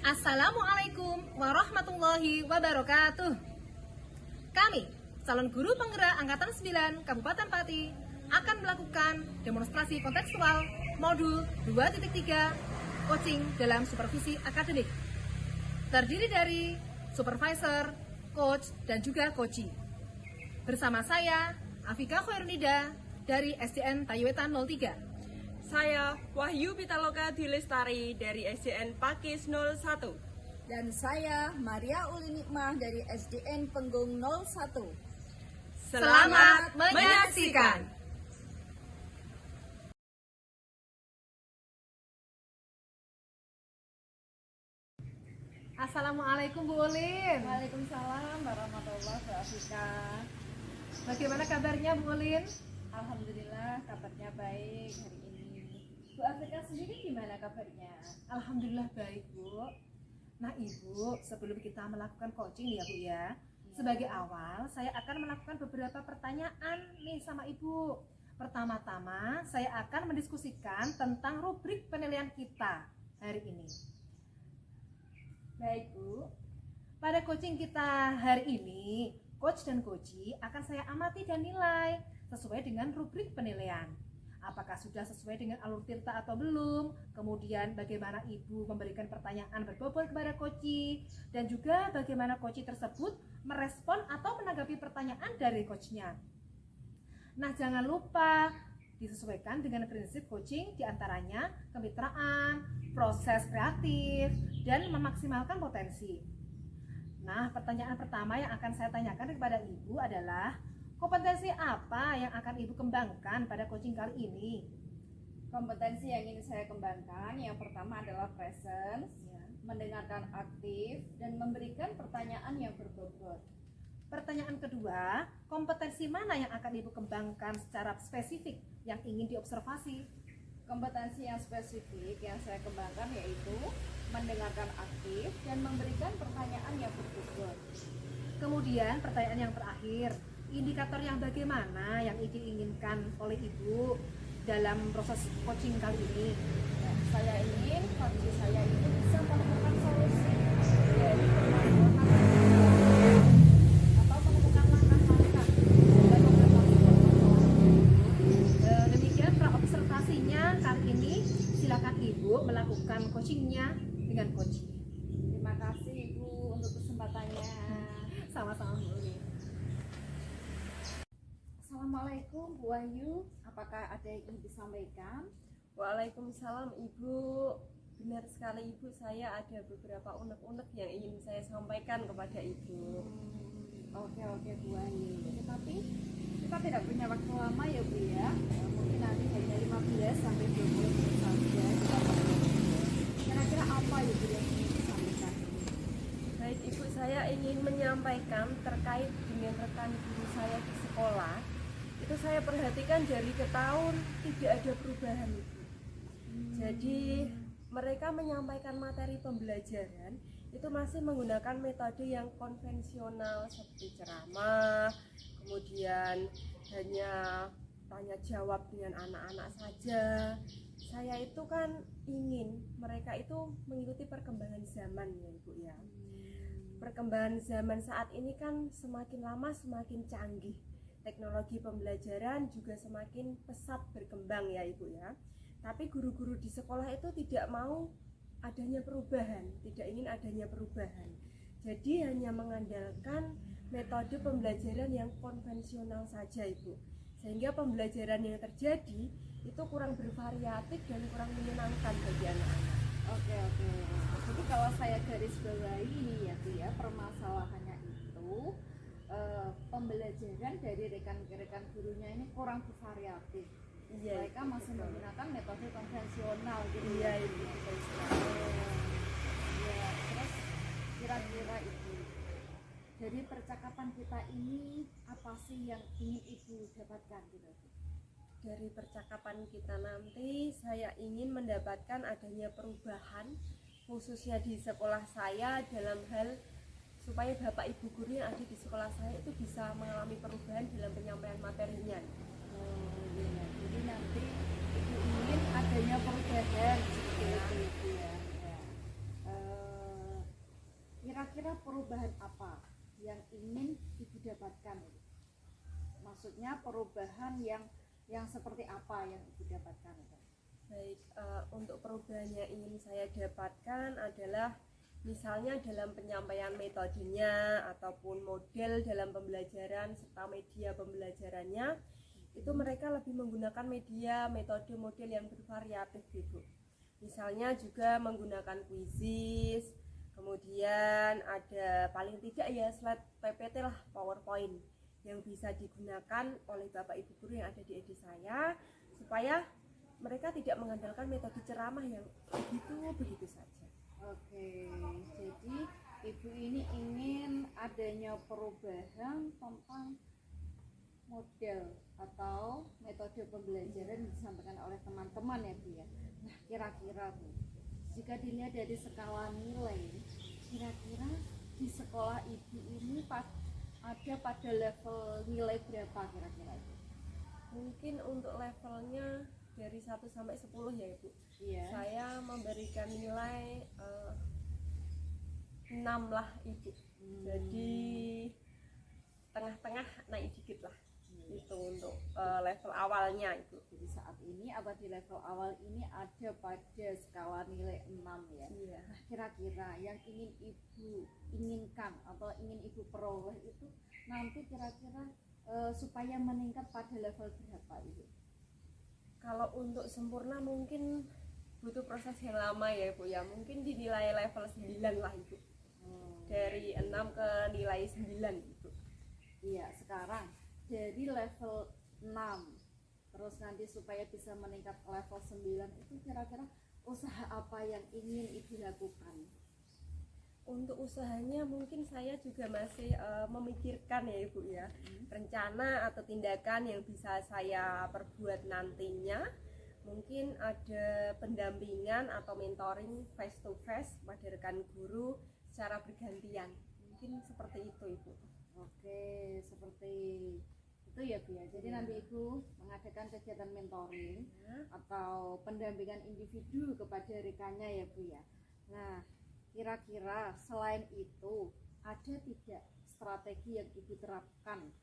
Assalamualaikum warahmatullahi wabarakatuh. Kami, calon guru penggerak Angkatan 9 Kabupaten Pati, akan melakukan demonstrasi kontekstual modul 2.3 coaching dalam supervisi akademik. Terdiri dari supervisor, coach, dan juga coachee. Bersama saya, Afika Khairunida dari SDN Tayuwetan 03. Saya Wahyu Pitaloka Dilestari dari SDN Pakis 01. Dan saya Maria Uli Nikmah dari SDN Penggung 01. Selamat menyaksikan. Assalamualaikum Bu Ulin. Waalaikumsalam warahmatullahi wabarakatuh. Bagaimana kabarnya Bu Ulin? Alhamdulillah kabarnya baik hari ini. Bu Afika sendiri gimana kabarnya? Alhamdulillah baik Bu. Nah Ibu, sebelum kita melakukan coaching ya Bu ya, sebagai awal saya akan melakukan beberapa pertanyaan nih sama Ibu. Pertama-tama saya akan mendiskusikan tentang rubrik penilaian kita hari ini. Baik Bu. Pada coaching kita hari ini, coach dan coachee akan saya amati dan nilai sesuai dengan rubrik penilaian. Apakah sudah sesuai dengan alur tirta atau belum? Kemudian bagaimana Ibu memberikan pertanyaan berbobot kepada coachee, dan juga bagaimana coachee tersebut merespon atau menanggapi pertanyaan dari coachnya. Nah, jangan lupa disesuaikan dengan prinsip coaching, diantaranya kemitraan, proses kreatif, dan memaksimalkan potensi. Nah, pertanyaan pertama yang akan saya tanyakan kepada Ibu adalah, kompetensi apa yang akan Ibu kembangkan pada coaching kali ini? Kompetensi yang ingin saya kembangkan yang pertama adalah presence, mendengarkan aktif, dan memberikan pertanyaan yang berbobot. Pertanyaan kedua, kompetensi mana yang akan Ibu kembangkan secara spesifik yang ingin diobservasi? Kompetensi yang spesifik yang saya kembangkan yaitu mendengarkan aktif dan memberikan pertanyaan yang berbobot. Kemudian pertanyaan yang terakhir, indikator yang bagaimana yang diinginkan oleh Ibu dalam proses coaching kali ini? Ya, saya ingin coaching saya itu bisa menemukan solusi dari permasalahan atau menemukan langkah-langkah dalam mengatasi permasalahan. Demikian praobservasinya kali ini. Silakan Ibu melakukan coachingnya dengan coach. Terima kasih Ibu untuk kesempatannya. Sama-sama Bu Ulin. Assalamualaikum Bu Wahyu, apakah ada yang ingin disampaikan? Waalaikumsalam Ibu. Benar sekali Ibu, saya ada beberapa unek-unek yang ingin saya sampaikan kepada Ibu. Oke Bu Wahyu. Tetapi kita tidak punya waktu lama ya Bu ya. Mungkin nanti hanya 15 sampai 20 menit saja. Kira-kira apa ya Bu yang ingin disampaikan? Baik Ibu, saya ingin menyampaikan terkait dengan rekan guru saya di sekolah. Itu saya perhatikan dari ke tahun tidak ada perubahan Ibu. Jadi mereka menyampaikan materi pembelajaran itu masih menggunakan metode yang konvensional seperti ceramah, kemudian hanya tanya jawab dengan anak-anak saja. Saya itu kan ingin mereka itu mengikuti perkembangan zaman ya Ibu ya. Perkembangan zaman saat ini kan semakin lama semakin canggih. Teknologi pembelajaran juga semakin pesat berkembang ya Ibu ya. Tapi guru-guru di sekolah itu tidak mau adanya perubahan, tidak ingin adanya perubahan. Jadi hanya mengandalkan metode pembelajaran yang konvensional saja Ibu. Sehingga pembelajaran yang terjadi itu kurang bervariatif dan kurang menyenangkan bagi anak-anak. Oke. Jadi kalau saya garis bawahi ya Bu ya, permasalahannya itu pembelajaran dari rekan-rekan gurunya ini kurang bervariatif. Iya, Mereka masih menggunakan metode konvensional gitu. Iya Ibu. Ya, terus kira-kira itu dari percakapan kita ini apa sih yang ingin Ibu dapatkan gitu? Dari percakapan kita nanti saya ingin mendapatkan adanya perubahan khususnya di sekolah saya dalam hal supaya Bapak Ibu guru yang ada di sekolah saya itu bisa mengalami perubahan dalam penyampaian materinya. Iya. Jadi nanti Ibu ingin adanya perubahan seperti itu ya. kira-kira perubahan apa yang ingin Ibu dapatkan? Maksudnya perubahan yang seperti apa yang Ibu dapatkan? Baik, untuk perubahan yang ingin saya dapatkan adalah misalnya dalam penyampaian metodenya ataupun model dalam pembelajaran serta media pembelajarannya, itu mereka lebih menggunakan media metode model yang bervariatif gitu. Misalnya juga menggunakan quizzes, kemudian ada paling tidak ya slide PPT lah, PowerPoint yang bisa digunakan oleh Bapak Ibu guru yang ada di SD saya, supaya mereka tidak mengandalkan metode ceramah yang begitu saja. Oke, jadi Ibu ini ingin adanya perubahan tentang model atau metode pembelajaran yang disampaikan oleh teman-teman ya Bu ya. Nah, kira-kira Bu, jika dilihat dari skala nilai, kira-kira di sekolah Ibu ini ada pada level nilai berapa kira-kira itu? Mungkin untuk levelnya dari 1 sampai 10 ya Ibu. Iya. Saya memberikan nilai 6 lah Ibu. Jadi tengah-tengah naik dikit lah. Itu untuk level awalnya Ibu. Jadi saat ini apa di level awal ini ada pada skala nilai 6 ya. Iya. Nah, kira-kira yang ingin Ibu inginkan atau ingin Ibu peroleh itu nanti kira-kira supaya meningkat pada level berapa Ibu? Kalau untuk sempurna mungkin butuh proses yang lama ya Ibu ya. Mungkin dinilai level 9 lah Ibu. Dari 6 ke nilai 9 Ibu. Iya, sekarang dari level 6 terus nanti supaya bisa meningkat level 9 itu kira-kira usaha apa yang ingin Ibu lakukan? Untuk usahanya mungkin saya juga masih memikirkan ya Ibu ya, rencana atau tindakan yang bisa saya perbuat nantinya. Mungkin ada pendampingan atau mentoring face to face pada rekan guru secara bergantian. Mungkin seperti itu Ibu. Oke, seperti itu ya Bu ya. Jadi nanti Ibu mengadakan kegiatan mentoring atau pendampingan individu kepada rekannya ya Bu ya. Nah, kira-kira selain itu ada tidak strategi yang Ibu terapkan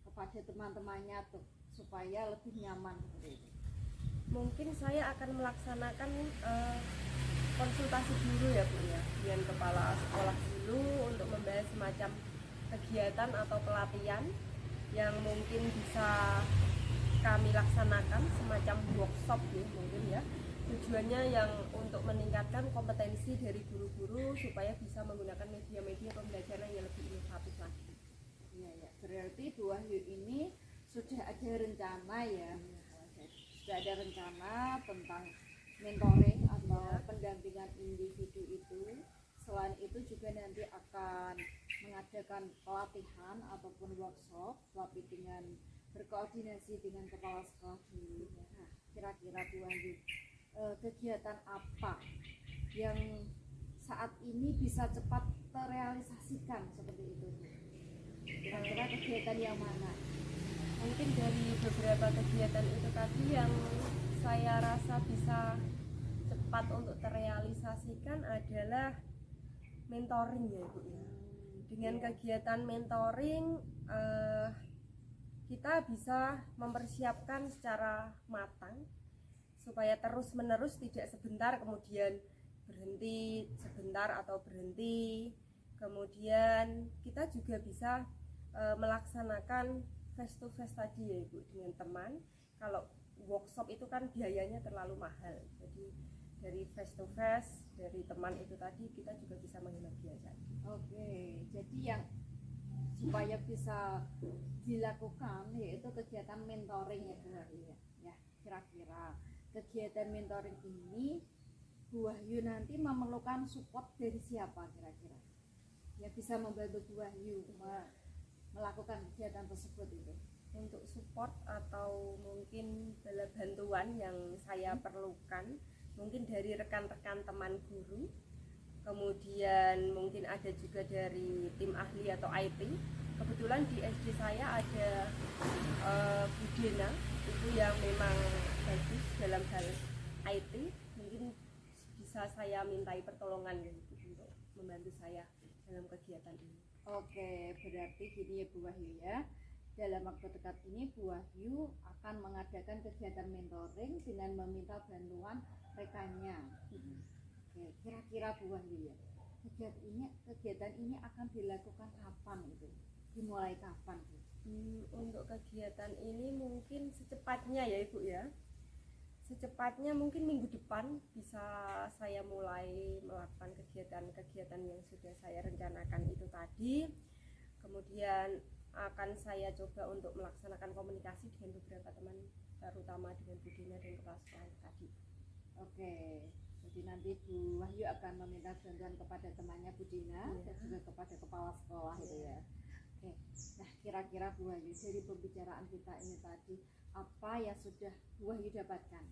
kepada teman-temannya tuh supaya lebih nyaman seperti itu? Mungkin saya akan melaksanakan konsultasi dulu ya Bu ya, dengan kepala sekolah dulu untuk membahas semacam kegiatan atau pelatihan yang mungkin bisa kami laksanakan semacam workshop ya mungkin ya. Tujuannya yang untuk meningkatkan kompetensi dari guru-guru supaya bisa menggunakan media-media pembelajaran yang lebih inovatif lagi. Iya ya, berarti Bu Wahyu ini sudah ada rencana ya, sudah ada rencana tentang mentoring atau pendampingan individu itu. Selain itu juga nanti akan mengadakan pelatihan ataupun workshop, tapi dengan berkoordinasi dengan kepala sekolah dulu. Nah, kira-kira Bu Wahyu, kegiatan apa yang saat ini bisa cepat terrealisasikan seperti itu? Kira-kira kegiatan yang mana? Mungkin dari beberapa kegiatan itu tadi yang saya rasa bisa cepat untuk terrealisasikan adalah mentoring ya Ibu ya. Dengan kegiatan mentoring kita bisa mempersiapkan secara matang supaya terus-menerus, tidak sebentar kemudian berhenti, sebentar atau berhenti. Kemudian kita juga bisa melaksanakan face to face tadi ya Ibu dengan teman. Kalau workshop itu kan biayanya terlalu mahal, jadi dari face to face dari teman itu tadi kita juga bisa menghemat biaya. Oke, jadi yang supaya bisa dilakukan yaitu kegiatan mentoring ya Bu Wahyu ya. Kira-kira kegiatan mentoring ini Bu Wahyu nanti memerlukan support dari siapa kira-kira yang bisa membantu Bu Wahyu melakukan kegiatan tersebut itu? Untuk support atau mungkin bala bantuan yang saya perlukan mungkin dari rekan-rekan teman guru, kemudian mungkin ada juga dari tim ahli atau IT. Kebetulan di SD saya ada Bu Dena, itu yang memang bagus dalam hal IT. Mungkin bisa saya mintai pertolongan gitu untuk membantu saya dalam kegiatan ini. Oke, berarti gini ya Bu Wahyu ya. Dalam waktu dekat ini Bu Wahyu akan mengadakan kegiatan mentoring dengan meminta bantuan rekannya. Oke, kira-kira Bu Wahyu ya, kegiatan ini akan dilakukan kapan itu? Dimulai kapan Bu? Untuk kegiatan ini mungkin secepatnya ya Ibu ya. Secepatnya mungkin minggu depan bisa saya mulai melakukan kegiatan-kegiatan yang sudah saya rencanakan itu tadi. Kemudian akan saya coba untuk melaksanakan komunikasi dengan beberapa teman, terutama dengan Bu Dina dan kepala sekolah tadi. Oke, jadi nanti Bu Wahyu akan meminta bantuan kepada temannya Bu Dina dan juga kepada kepala sekolah itu ya. Oke, nah kira-kira Bu Wahyu dari pembicaraan kita ini tadi apa yang sudah Bu Wahyu dapatkan?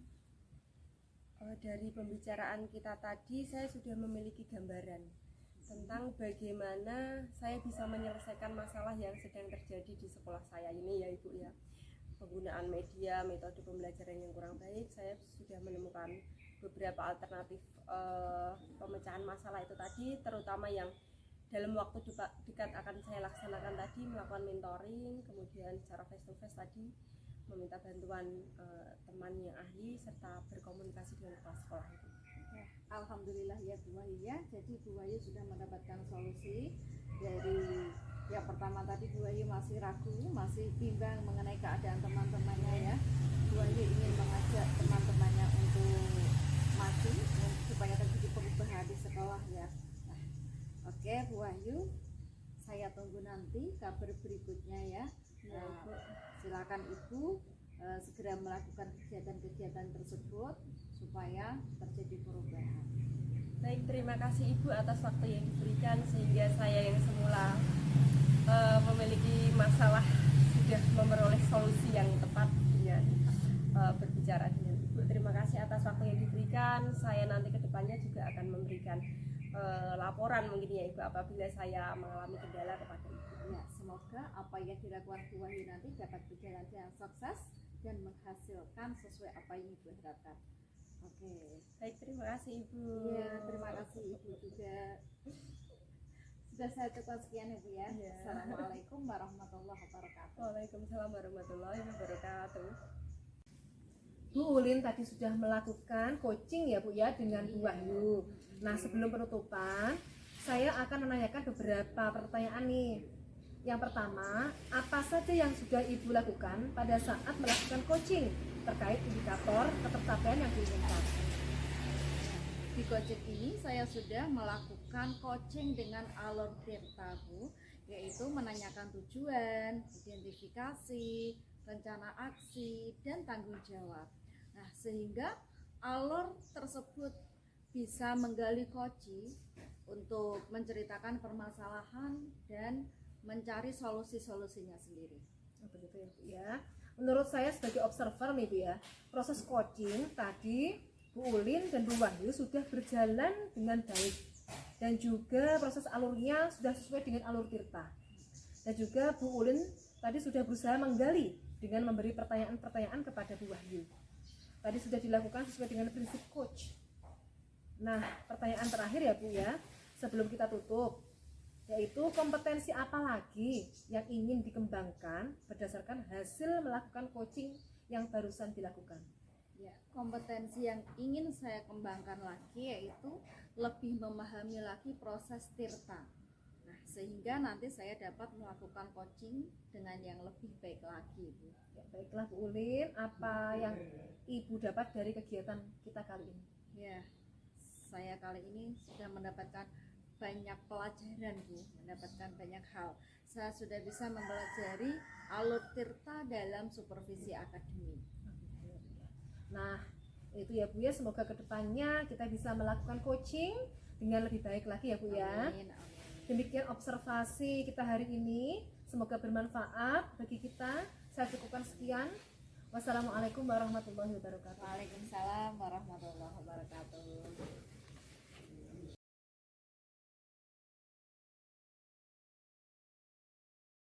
Dari pembicaraan kita tadi saya sudah memiliki gambaran tentang bagaimana saya bisa menyelesaikan masalah yang sedang terjadi di sekolah saya ini ya Ibu ya. Penggunaan media, metode pembelajaran yang kurang baik, saya sudah menemukan beberapa alternatif pemecahan masalah itu tadi, terutama yang dalam waktu dekat akan saya laksanakan tadi, melakukan mentoring, kemudian secara face to face tadi meminta bantuan teman yang ahli serta berkomunikasi dengan kepala sekolah itu. Alhamdulillah ya Bu Wahyu ya. Jadi Bu Wahyu sudah mendapatkan solusi dari yang pertama tadi. Bu Wahyu masih ragu, masih bimbang mengenai keadaan teman-temannya ya. Bu Wahyu ingin mengajak teman-temannya untuk maju supaya terjadi perubahan di sekolah ya. Nah, oke Bu Wahyu, saya tunggu nanti kabar berikutnya ya. Silakan Ibu segera melakukan kegiatan-kegiatan tersebut supaya terjadi perubahan. Baik, terima kasih Ibu atas waktu yang diberikan sehingga saya yang semula memiliki masalah sudah memperoleh solusi yang tepat dengan berbicara dengan Ibu. Terima kasih atas waktu yang diberikan. Saya nanti kedepannya juga akan memberikan laporan mungkin ya Ibu apabila saya mengalami kendala kepada Ibu. Ya, semoga apa yang dilakukan Bu Wahyu nanti dapat berjalan dengan sukses dan menghasilkan sesuai apa yang Ibu harapkan. Oke. Baik, terima kasih Ibu. Iya, terima kasih Ibu juga. Sudah saya cukup sekian Ibu ya. Ya. Assalamualaikum warahmatullahi wabarakatuh. Waalaikumsalam warahmatullahi wabarakatuh. Bu Ulin tadi sudah melakukan coaching ya Bu ya dengan Bu Wahyu. Nah sebelum penutupan saya akan menanyakan beberapa pertanyaan nih. Yang pertama, apa saja yang sudah Ibu lakukan pada saat melakukan coaching terkait indikator ketercapaian yang diinginkan? Di coaching ini saya sudah melakukan coaching dengan alur tirta Bu, yaitu menanyakan tujuan, identifikasi, rencana aksi, dan tanggung jawab. Nah, sehingga alur tersebut bisa menggali coaching untuk menceritakan permasalahan dan mencari solusi-solusinya sendiri. Begitu ya Bu ya. Menurut saya sebagai observer nih Bu ya, proses coaching tadi Bu Ulin dan Bu Wahyu sudah berjalan dengan baik dan juga proses alurnya sudah sesuai dengan alur tirta. Dan juga Bu Ulin tadi sudah berusaha menggali dengan memberi pertanyaan-pertanyaan kepada Bu Wahyu. Tadi sudah dilakukan sesuai dengan prinsip coach. Nah, pertanyaan terakhir ya Bu ya, sebelum kita tutup, yaitu kompetensi apa lagi yang ingin dikembangkan berdasarkan hasil melakukan coaching yang barusan dilakukan? Ya, kompetensi yang ingin saya kembangkan lagi yaitu lebih memahami lagi proses tirta. Nah, sehingga nanti saya dapat melakukan coaching dengan yang lebih baik lagi, Bu. Ya, baiklah Bu Ulin, apa yang Ibu dapat dari kegiatan kita kali ini? Ya, saya kali ini sudah mendapatkan banyak pelajaran Bu, mendapatkan banyak hal. Saya sudah bisa mempelajari alur tirta dalam supervisi akademik. Nah, itu ya Bu ya, semoga kedepannya kita bisa melakukan coaching dengan lebih baik lagi ya Bu ya. Amin, amin. Demikian observasi kita hari ini, semoga bermanfaat bagi kita. Saya cukupkan sekian. Wassalamualaikum warahmatullahi wabarakatuh. Waalaikumsalam warahmatullahi wabarakatuh.